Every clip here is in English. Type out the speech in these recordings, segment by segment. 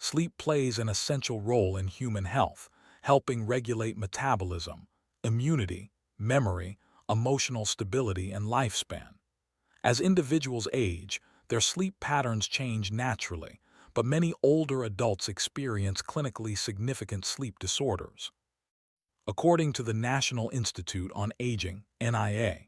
Sleep plays an essential role in human health, helping regulate metabolism, immunity, memory, emotional stability, and lifespan. As individuals age, their sleep patterns change naturally, but many older adults experience clinically significant sleep disorders. According to the National Institute on Aging, NIA,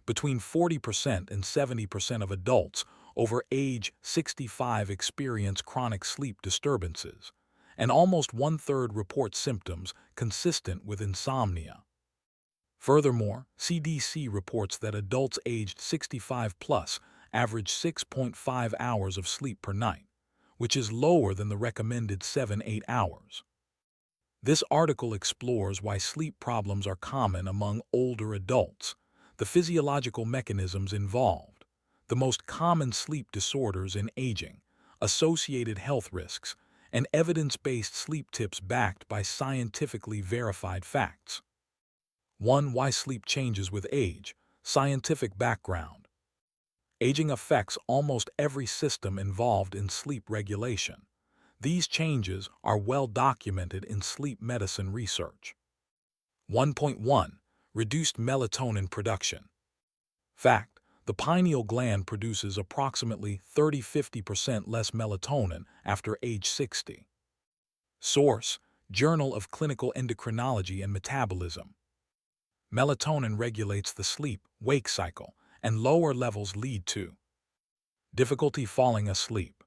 between 40% and 70% of adults over age 65 experience chronic sleep disturbances, and almost one-third report symptoms consistent with insomnia. Furthermore, CDC reports that adults aged 65 plus average 6.5 hours of sleep per night, which is lower than the recommended 7-8 hours. This article explores why sleep problems are common among older adults, the physiological mechanisms involved, the most common sleep disorders in aging, associated health risks, and evidence-based sleep tips backed by scientifically verified facts. 1. Why sleep changes with age. Scientific background. Aging affects almost every system involved in sleep regulation. These changes are well documented in sleep medicine research. 1.1. Reduced melatonin production. Fact: the pineal gland produces approximately 30–50% less melatonin after age 60. Source: Journal of Clinical Endocrinology and Metabolism. Melatonin regulates the sleep-wake cycle, and lower levels lead to difficulty falling asleep,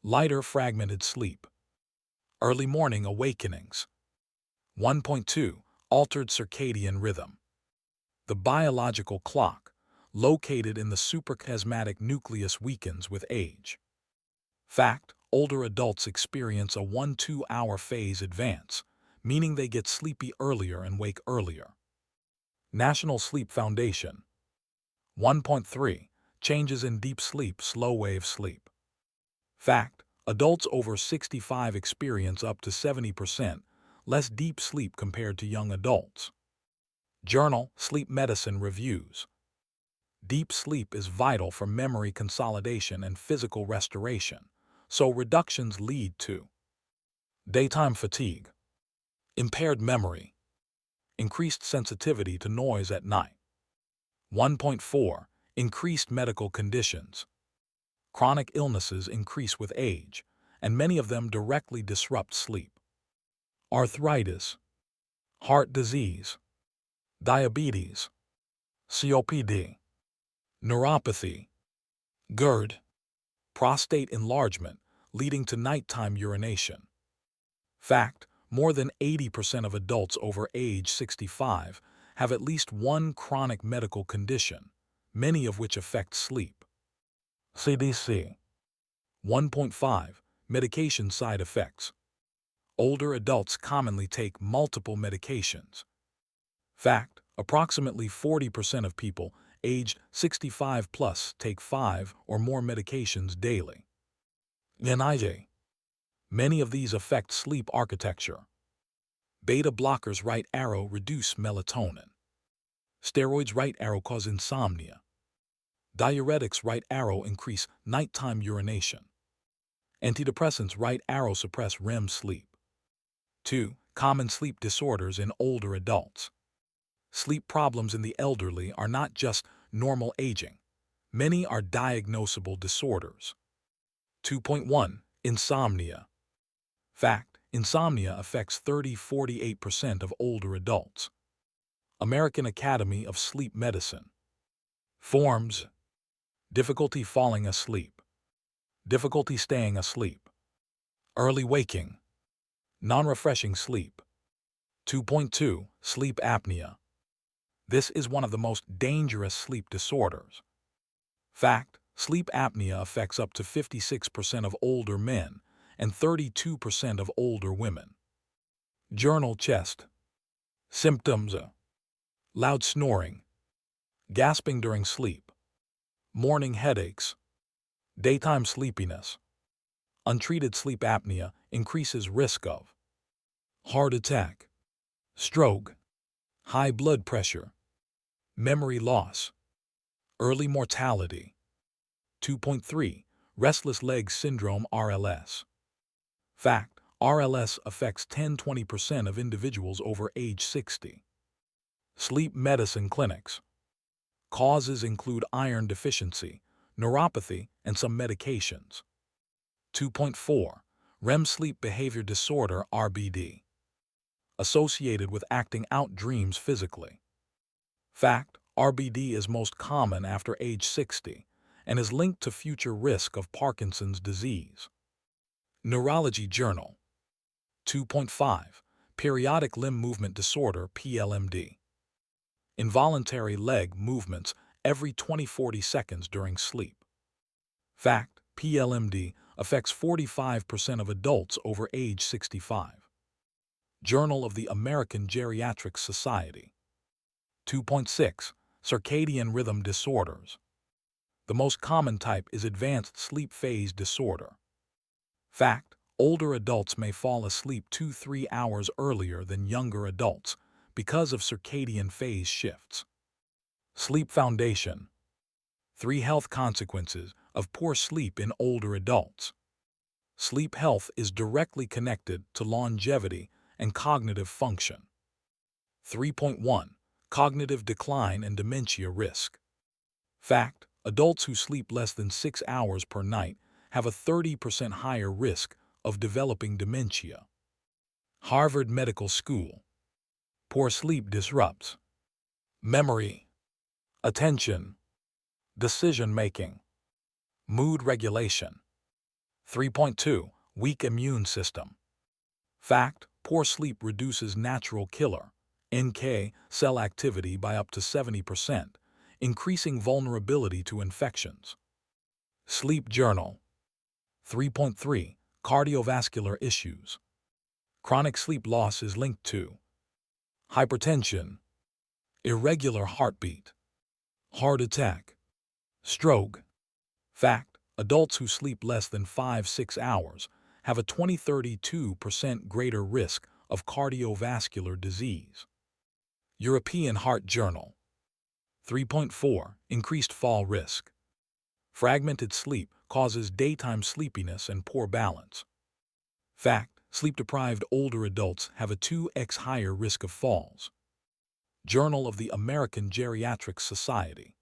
lighter fragmented sleep, early morning awakenings. 1.2. Altered circadian rhythm. The biological clock, located in the suprachiasmatic nucleus, weakens with age. Fact: older adults experience a 1–2 hour phase advance, meaning they get sleepy earlier and wake earlier. National Sleep Foundation. 1.3. Changes in deep sleep, slow-wave sleep. Fact: adults over 65 experience up to 70% less deep sleep compared to young adults. Journal, Sleep Medicine Reviews. Deep sleep is vital for memory consolidation and physical restoration, so reductions lead to daytime fatigue, impaired memory, increased sensitivity to noise at night. 1.4. Increased medical conditions. Chronic illnesses increase with age, and many of them directly disrupt sleep. Arthritis, heart disease, diabetes, COPD, neuropathy, GERD, prostate enlargement leading to nighttime urination. Fact: more than 80% of adults over age 65 have at least one chronic medical condition, many of which affect sleep. CDC. 1.5. Medication side effects. Older adults commonly take multiple medications. Fact: approximately 40% of people aged 65 plus take 5 or more medications daily. NIJ. Many of these affect sleep architecture. Beta blockers right arrow reduce melatonin. Steroids right arrow cause insomnia. Diuretics right arrow increase nighttime urination. Antidepressants right arrow suppress REM sleep. 2. Common sleep disorders in older adults. Sleep problems in the elderly are not just normal aging. Many are diagnosable disorders. 2.1. Insomnia. Fact: insomnia affects 30–48% of older adults. American Academy of Sleep Medicine. Forms: difficulty falling asleep, difficulty staying asleep, early waking, non-refreshing sleep. 2.2. Sleep apnea. This is one of the most dangerous sleep disorders. Fact: sleep apnea affects up to 56% of older men and 32% of older women. Journal Chest. Symptoms: loud snoring, gasping during sleep, morning headaches, daytime sleepiness. Untreated sleep apnea increases risk of heart attack, stroke, high blood pressure, memory loss, early mortality. 2.3. Restless leg syndrome, RLS. Fact, RLS affects 10–20% of individuals over age 60. Sleep medicine clinics. Causes include iron deficiency, neuropathy, and some medications. 2.4. REM sleep behavior disorder (RBD). Associated with acting out dreams physically. Fact, RBD is most common after age 60 and is linked to future risk of Parkinson's disease. Neurology Journal. 2.5. Periodic limb movement disorder (PLMD). Involuntary leg movements every 20–40 seconds during sleep. Fact, PLMD affects 45% of adults over age 65. Journal of the American Geriatric Society. 2.6. Circadian rhythm disorders. The most common type is advanced sleep phase disorder. Fact, older adults may fall asleep 2–3 hours earlier than younger adults because of circadian phase shifts. Sleep Foundation. 3 health consequences of poor sleep in older adults. Sleep health is directly connected to longevity and cognitive function. 3.1. Cognitive decline and dementia risk. Fact, adults who sleep less than 6 hours per night have a 30% higher risk of developing dementia. Harvard Medical School. Poor sleep disrupts memory, attention, decision-making, mood regulation. 3.2. Weak immune system. Fact, poor sleep reduces natural killer NK cell activity by up to 70%, increasing vulnerability to infections. Sleep Journal. 3.3. Cardiovascular issues. Chronic sleep loss is linked to hypertension, irregular heartbeat, heart attack, stroke. Fact, adults who sleep less than 5–6 hours have a 20–32% greater risk of cardiovascular disease. European Heart Journal. 3.4. Increased fall risk. Fragmented sleep causes daytime sleepiness and poor balance. Fact, sleep-deprived older adults have a 2x higher risk of falls. Journal of the American Geriatric Society.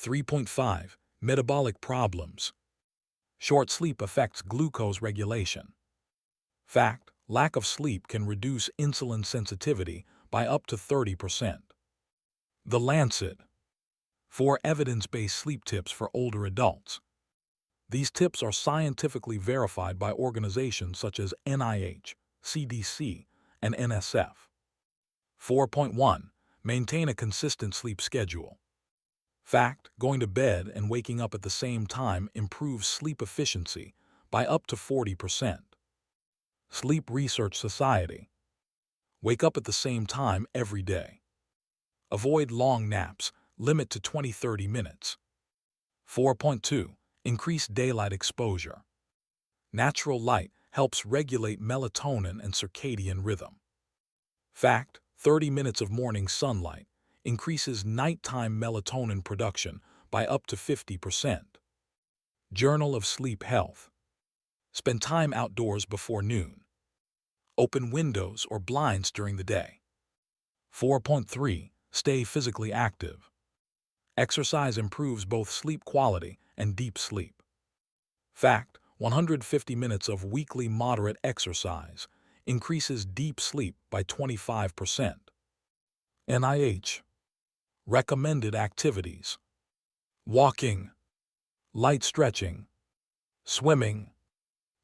3.5. Metabolic problems. Short sleep affects glucose regulation. Fact, lack of sleep can reduce insulin sensitivity by up to 30%. The Lancet. 4 evidence-based sleep tips for older adults. These tips are scientifically verified by organizations such as NIH, CDC, and NSF. 4.1. Maintain a consistent sleep schedule. Fact, going to bed and waking up at the same time improves sleep efficiency by up to 40%. Sleep Research Society. Wake up at the same time every day. Avoid long naps, limit to 20–30 minutes. 4.2. Increase daylight exposure. Natural light helps regulate melatonin and circadian rhythm. Fact, 30 minutes of morning sunlight increases nighttime melatonin production by up to 50%. Journal of Sleep Health. Spend time outdoors before noon. Open windows or blinds during the day. 4.3. Stay physically active. Exercise improves both sleep quality and deep sleep. Fact, 150 minutes of weekly moderate exercise increases deep sleep by 25%. NIH. Recommended activities: walking, light stretching, swimming,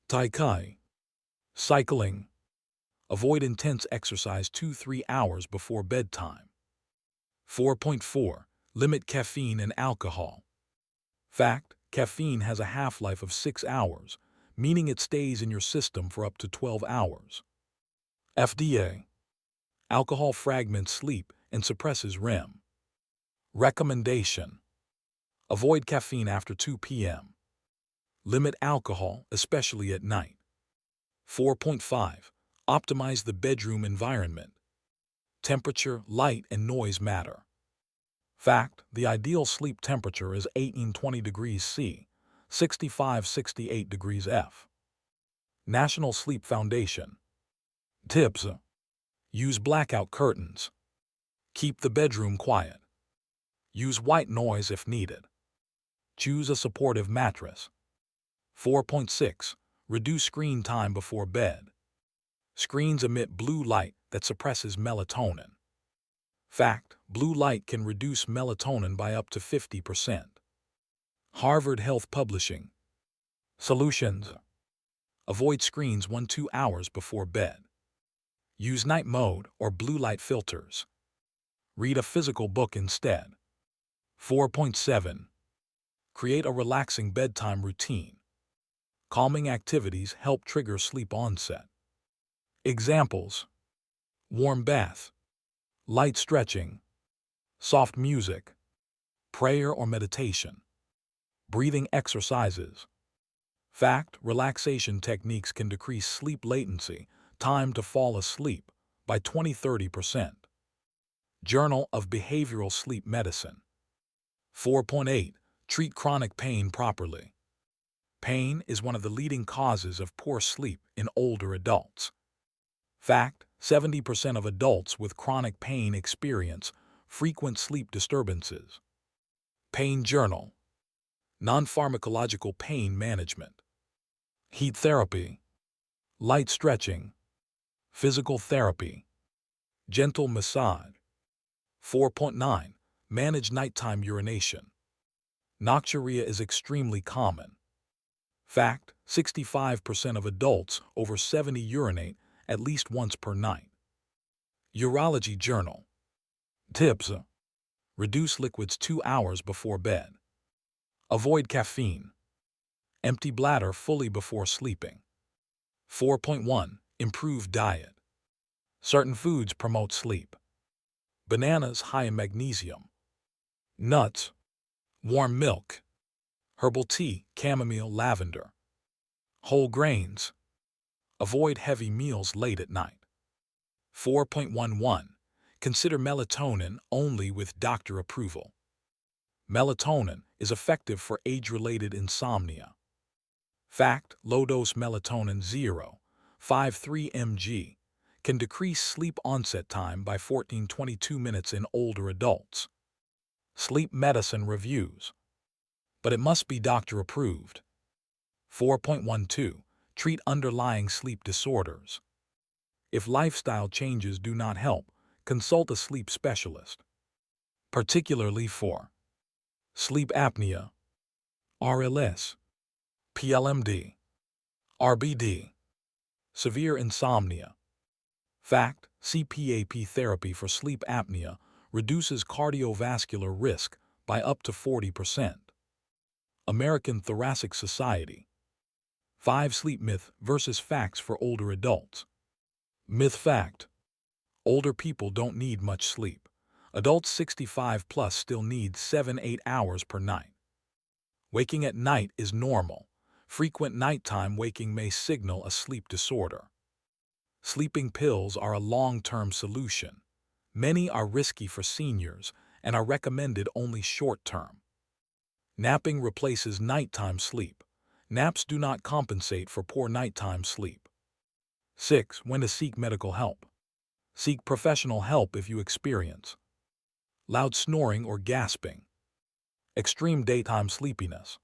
tai chi, cycling. Avoid intense exercise 2–3 hours before bedtime. 4.4. Limit caffeine and alcohol. Fact, caffeine has a half-life of 6 hours, meaning it stays in your system for up to 12 hours. FDA. Alcohol fragments sleep and suppresses REM. Recommendation: avoid caffeine after 2 p.m. Limit alcohol, especially at night. 4.5. Optimize the bedroom environment. Temperature, light, and noise matter. Fact, the ideal sleep temperature is 18–20 degrees C, 65–68 degrees F. National Sleep Foundation. Tips: use blackout curtains. Keep the bedroom quiet. Use white noise if needed. Choose a supportive mattress. 4.6. Reduce screen time before bed. Screens emit blue light that suppresses melatonin. Fact: blue light can reduce melatonin by up to 50%. Harvard Health Publishing. Solutions: avoid screens 1–2 hours before bed. Use night mode or blue light filters. Read a physical book instead. 4.7. Create a relaxing bedtime routine. Calming activities help trigger sleep onset. Examples: warm bath, light stretching, soft music, prayer or meditation, breathing exercises. Fact: relaxation techniques can decrease sleep latency, time to fall asleep, by 20–30%. Journal of Behavioral Sleep Medicine. 4.8. Treat chronic pain properly. Pain is one of the leading causes of poor sleep in older adults. Fact: 70% of adults with chronic pain experience frequent sleep disturbances. Pain Journal. Non-pharmacological pain management. Heat therapy, light stretching, physical therapy, gentle massage. 4.9. Manage nighttime urination. Nocturia is extremely common. Fact: 65% of adults over 70 urinate at least once per night. Urology Journal. Tips: reduce liquids 2 hours before bed. Avoid caffeine. Empty bladder fully before sleeping. 4.1. Improve diet. Certain foods promote sleep. Bananas high in magnesium. Nuts, warm milk, herbal tea, chamomile, lavender. Whole grains. Avoid heavy meals late at night. 4.11. Consider melatonin only with doctor approval. Melatonin is effective for age-related insomnia. Fact: low-dose melatonin 0.53 mg can decrease sleep onset time by 14–22 minutes in older adults. Sleep medicine reviews. But it must be doctor approved. 4.12. Treat underlying sleep disorders. If lifestyle changes do not help, consult a sleep specialist. Particularly for sleep apnea, RLS, PLMD, RBD, severe insomnia. Fact: CPAP therapy for sleep apnea reduces cardiovascular risk by up to 40%. American Thoracic Society. 5 sleep myth versus facts for older adults. Myth: fact: older people don't need much sleep. Adults 65 plus still need 7–8 hours per night. Waking at night is normal. Frequent nighttime waking may signal a sleep disorder. Sleeping pills are a long-term solution. Many are risky for seniors and are recommended only short-term. Napping replaces nighttime sleep. Naps do not compensate for poor nighttime sleep. 6. When to seek medical help. Seek professional help if you experience loud snoring or gasping, extreme daytime sleepiness,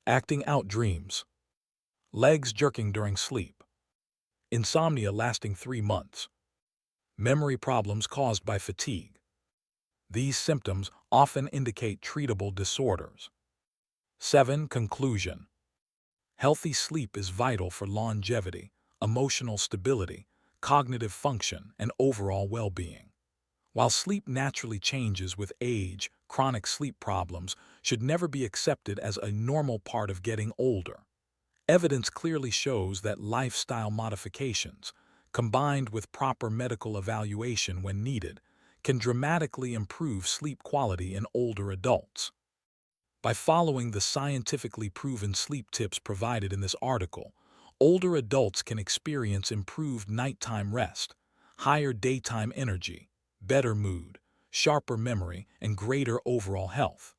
acting out dreams, legs jerking during sleep, insomnia lasting 3 months, memory problems caused by fatigue. These symptoms often indicate treatable disorders. 7. Conclusion. Healthy sleep is vital for longevity, emotional stability, cognitive function, and overall well-being. While sleep naturally changes with age, chronic sleep problems should never be accepted as a normal part of getting older. Evidence clearly shows that lifestyle modifications, combined with proper medical evaluation when needed, can dramatically improve sleep quality in older adults. By following the scientifically proven sleep tips provided in this article, older adults can experience improved nighttime rest, higher daytime energy, better mood, sharper memory, and greater overall health.